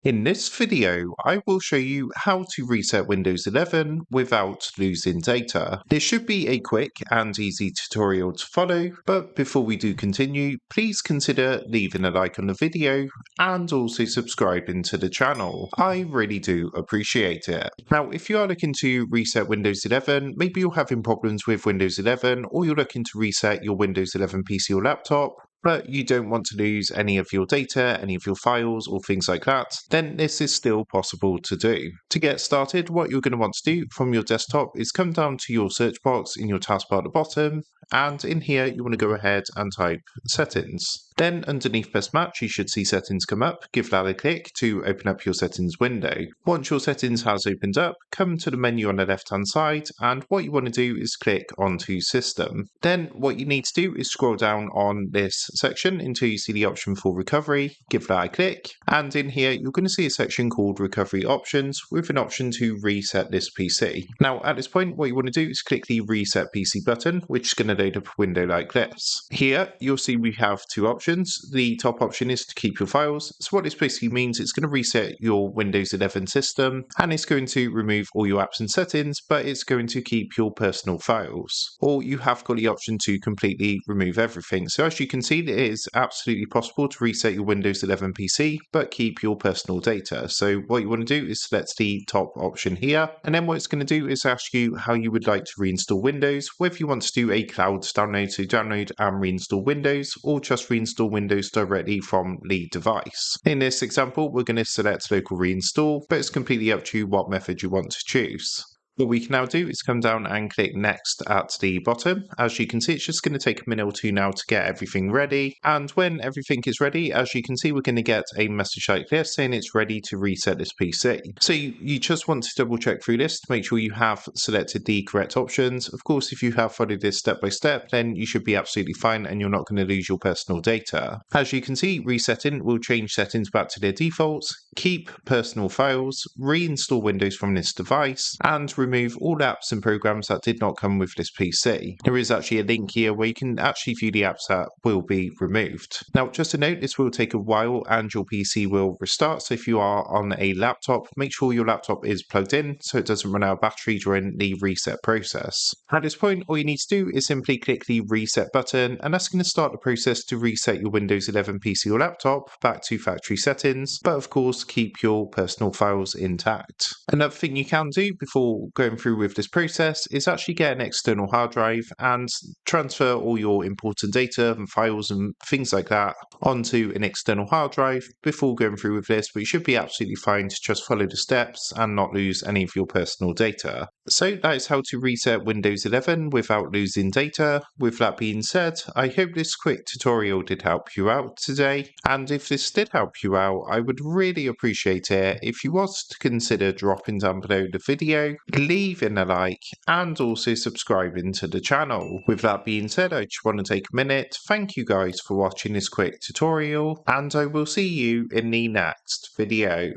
In this video, I will show you how to reset Windows 11 without losing data. This should be a quick and easy tutorial to follow, but before we do continue, please consider leaving a like on the video and also subscribing to the channel. I really do appreciate it. Now, if you are looking to reset Windows 11, maybe you're having problems with Windows 11 or you're looking to reset your Windows 11 PC or laptop, but you don't want to lose any of your data, any of your files, or things like that, then this is still possible to do. To get started, what you're going to want to do from your desktop is come down to your search box in your taskbar at the bottom, and in here you want to go ahead and type settings. Then underneath best match, you should see settings come up. Give that a click to open up your settings window. Once your settings has opened up, come to the menu on the left hand side, and what you want to do is click onto system. Then what you need to do is scroll down on this section until you see the option for recovery. Give that a click, and in here you're going to see a section called recovery options with an option to reset this PC. Now at this point, what you want to do is click the reset PC button, which is going to load up a window like this. Here you'll see we have two options. The top option is to keep your files. So what this basically means, it's going to reset your Windows 11 system and it's going to remove all your apps and settings, but it's going to keep your personal files. Or you have got the option to completely remove everything. So as you can see, it is absolutely possible to reset your Windows 11 PC, but keep your personal data. So what you want to do is select the top option here, and then what it's going to do is ask you how you would like to reinstall Windows, whether you want to do a cloud download to download and reinstall Windows, or just reinstall Windows directly from the device. In this example, we're going to select local reinstall, but it's completely up to you what method you want to choose. What we can now do is come down and click next at the bottom. As you can see, it's just going to take a minute or two now to get everything ready. And when everything is ready, as you can see, we're going to get a message like this saying it's ready to reset this PC. So you just want to double check through this to make sure you have selected the correct options. Of course, if you have followed this step by step, then you should be absolutely fine and you're not going to lose your personal data. As you can see, resetting will change settings back to their defaults, keep personal files, reinstall Windows from this device, and remove all apps and programs that did not come with this PC. There is actually a link here where you can actually view the apps that will be removed. Now, just a note, this will take a while and your PC will restart. So if you are on a laptop, make sure your laptop is plugged in so it doesn't run out of battery during the reset process. At this point, all you need to do is simply click the reset button, and that's going to start the process to reset your Windows 11 PC or laptop back to factory settings, but of course, keep your personal files intact. Another thing you can do before going through with this process is actually get an external hard drive and transfer all your important data and files and things like that onto an external hard drive before going through with this, but you should be absolutely fine to just follow the steps and not lose any of your personal data. So that is how to reset Windows 11 without losing data. With that being said, I hope this quick tutorial did help you out today, and if this did help you out, I would really appreciate it if you was to consider dropping down below the video, leaving a like, and also subscribing to the channel. With that being said, I just want to take a minute, thank you guys for watching this quick tutorial, and I will see you in the next video.